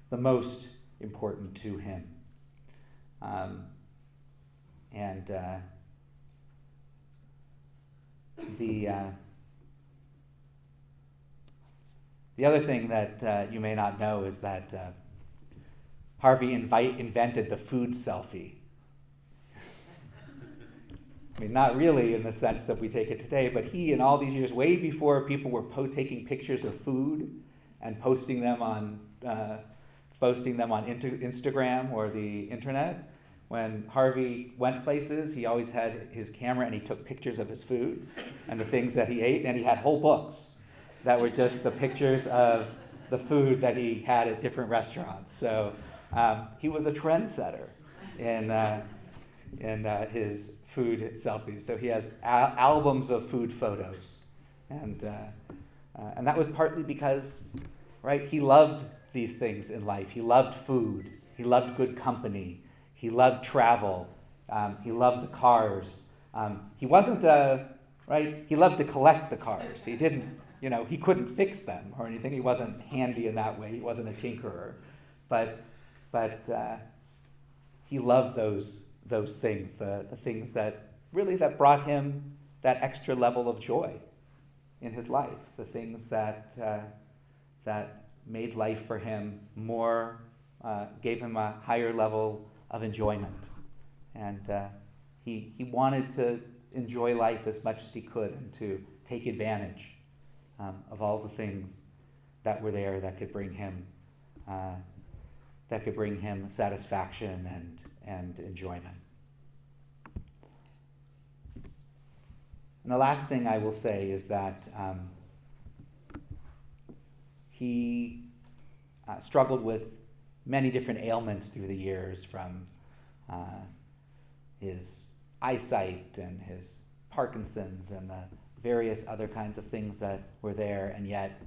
the most important to him. The other thing that you may not know is that Harvey invented the food selfie. I mean, not really in the sense that we take it today, but he, in all these years, way before people were taking pictures of food and posting them on Instagram or the internet, when Harvey went places, he always had his camera and he took pictures of his food and the things that he ate, and he had whole books that were just the pictures of the food that he had at different restaurants. So he was a trendsetter in his food selfies. So he has albums of food photos, and that was partly because, right, he loved these things in life. He loved food. He loved good company. He loved travel. He loved the cars. He wasn't right. He loved to collect the cars. He didn't. He couldn't fix them or anything. He wasn't handy in that way. He wasn't a tinkerer, but he loved those things, the things that brought him that extra level of joy in his life, the things that made life for him more, gave him a higher level of enjoyment, and he wanted to enjoy life as much as he could and to take advantage of all the things that were there that could bring him satisfaction and enjoyment. And the last thing I will say is that he struggled with many different ailments through the years, from his eyesight and his Parkinson's and the various other kinds of things that were there, and yet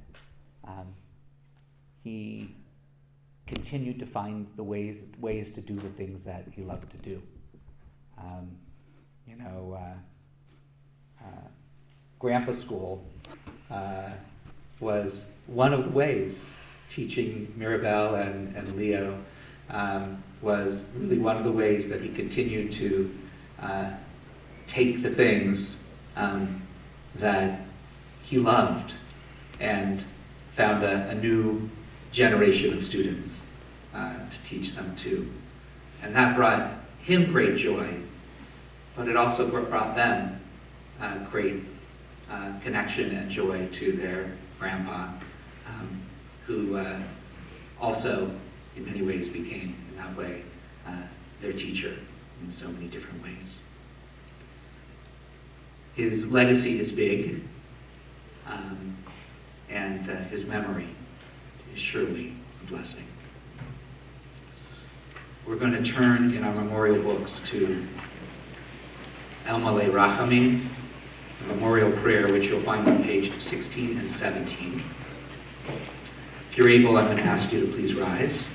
he continued to find the ways to do the things that he loved to do. Grandpa School was one of the ways. Teaching Mirabelle and Leo was really one of the ways that he continued to take the things that he loved and found a new generation of students to teach them to. And that brought him great joy, but it also brought them great connection and joy to their grandpa, who also in many ways became, in that way, their teacher in so many different ways. His legacy is big, and his memory is surely a blessing. We're going to turn in our memorial books to Elmale Rachamim, the memorial prayer, which you'll find on page 16 and 17. If you're able, I'm going to ask you to please rise.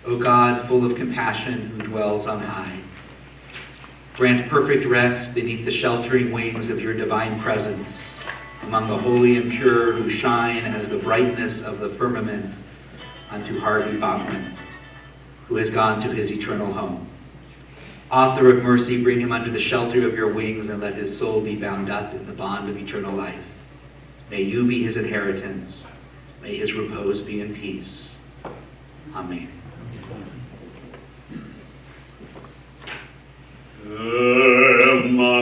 O God, full of compassion, who dwells on high, grant perfect rest beneath the sheltering wings of your divine presence, among the holy and pure who shine as the brightness of the firmament unto Harvey Botwin, who has gone to his eternal home. Author of mercy, bring him under the shelter of your wings, and let his soul be bound up in the bond of eternal life. May you be his inheritance. May his repose be in peace. Amen. Elmale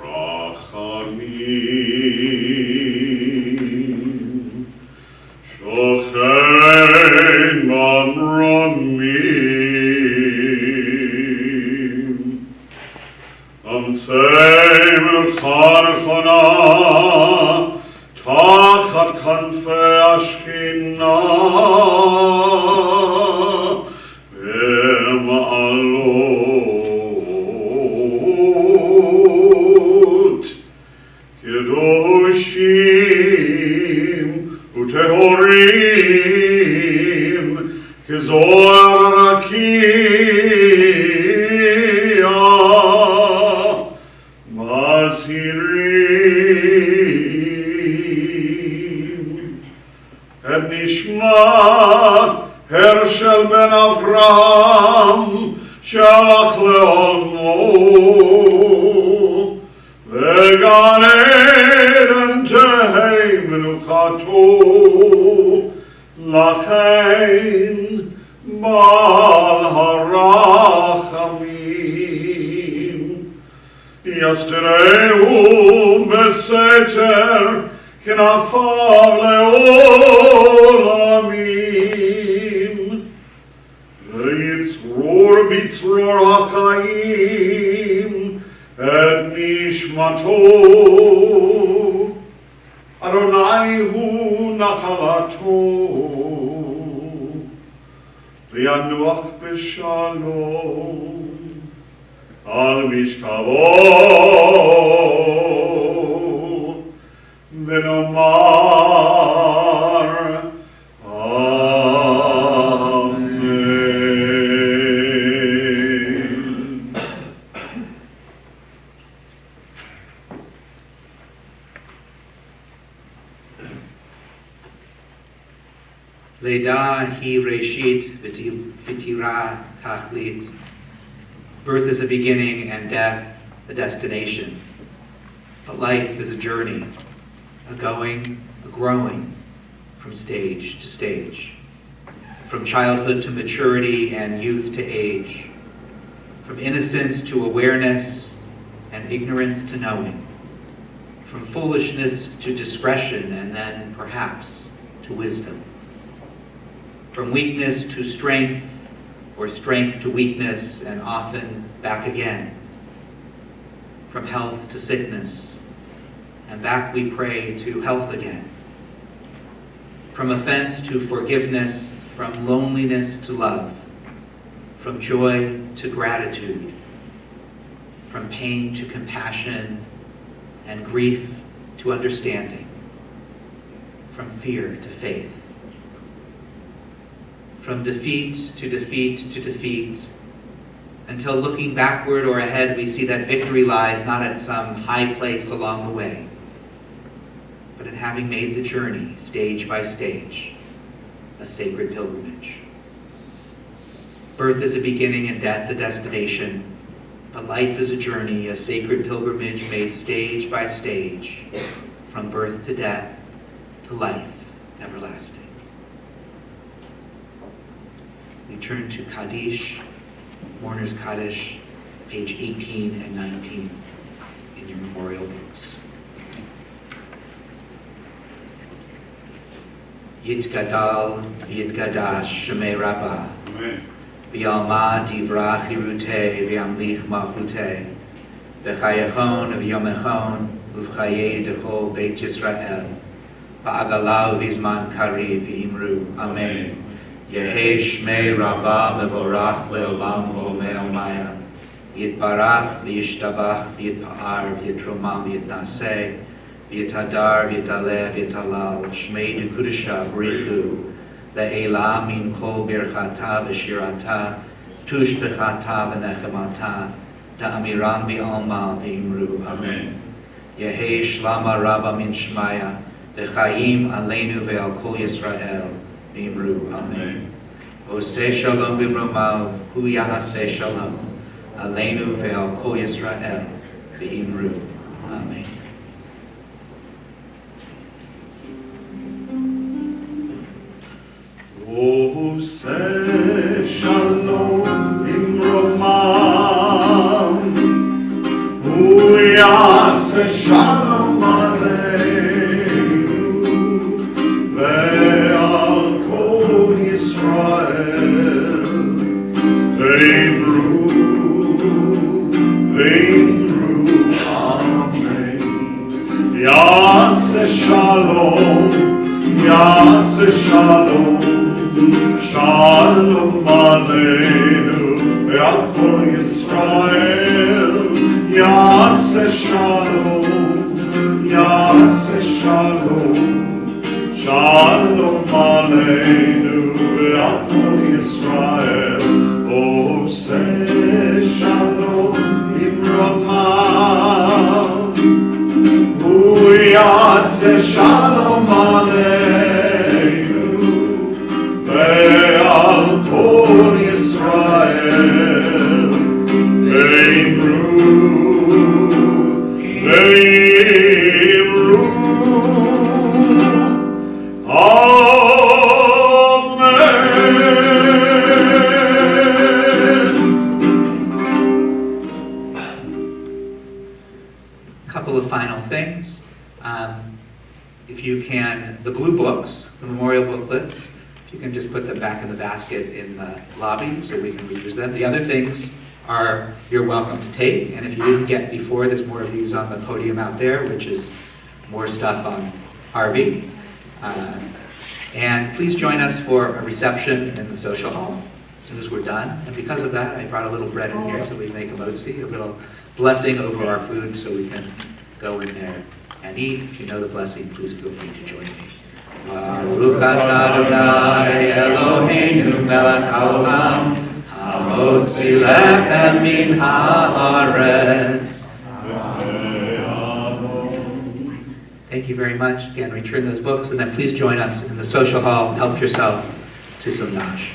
Rachamim Shochein Mamronim Amtzei Melcha Nechona Tachat Kanfei Ashchina Kedoshim utehorim kezoar rakia masirim et nishmat Hershel ben Avram shalach leolmo Vegan Eden tehei menuchato lachein bal harachamim yastereu beseter knafav leolamim veyitzror bitzror hachaim et nishmato Adonai hu nachalato v'yanuach b'shalom al mishkavo v'nomar Leda hi reshit v'tira tachlit. Birth is a beginning and death a destination. But life is a journey, a going, a growing from stage to stage. From childhood to maturity and youth to age. From innocence to awareness and ignorance to knowing. from foolishness to discretion, and then perhaps to wisdom, from weakness to strength, or strength to weakness, and often back again, from health to sickness, and back we pray to health again, from offense to forgiveness, from loneliness to love, from joy to gratitude, from pain to compassion, and grief to understanding, from fear to faith, from defeat to defeat to defeat, until looking backward or ahead we see that victory lies not at some high place along the way, but in having made the journey stage by stage, a sacred pilgrimage. Birth is a beginning and death a destination, but life is a journey, a sacred pilgrimage made stage by stage, from birth to death to life everlasting. We turn to Kaddish, Mourner's Kaddish, page 18 and 19 in your memorial books. Yitgadal, Yitgadash, Shemei Rabbah. Amen. Bialma divrach hirute, v'yamlich malchute, v'chayachon v'yomechon, v'chaye decho Beit Yisrael, v'agalau v'zman kari v'imru. Amen. Yehei Shmei Rabbah mevorach le'olam o'mei maya. Yitbarach v'yishtabach v'yitpa'ar v'yitromam v'yitnaseh, v'yitadar v'yitaleh v'yitalal, Shmei dekudesha brichu, Le'ela min kol birchata v'shirata, tush b'chata v'nechemata, da'amiran v'alma v'imru. Amen. Yehei shlama rabba min shmaya, v'chayim aleinu ve'al kol Yisrael v'imru. Amen. Oseh shalom b'bromav, hu yahaseh shalom, aleinu ve'al kol Yisrael v'imru. Amen. Oseh shalom b'bromav, hu yaseh shalom aleinu ve'al kol Yisrael v'imru. Amen. Yaseh shalom, Yaseh shalom, Shalom aleinu ve'al kol Yisrael. Yaseh shalom, Yaseh shalom, Shalom aleinu ve'al kol Yisrael. Oseh shalom b'bromav, hu yaseh shalom aleinu ve'al kol Yisrael v'imru. Couple of final things. If you can, the blue books, the memorial booklets, if you can just put them back in the basket in the lobby so we can reuse them. The other things are you're welcome to take, and if you didn't get before, there's more of these on the podium out there, which is more stuff on Harvey. And please join us for a reception in the social hall as soon as we're done. And because of that, I brought a little bread in here so we make a motzi, a little blessing over our food so we can go in there and eat. If you know the blessing, please feel free to join me. Baruch atah Adonai Eloheinu melech haolam, hamotzi lechem min haaretz. Thank you very much. Again, return those books, and then please join us in the social hall. Help yourself to some nosh.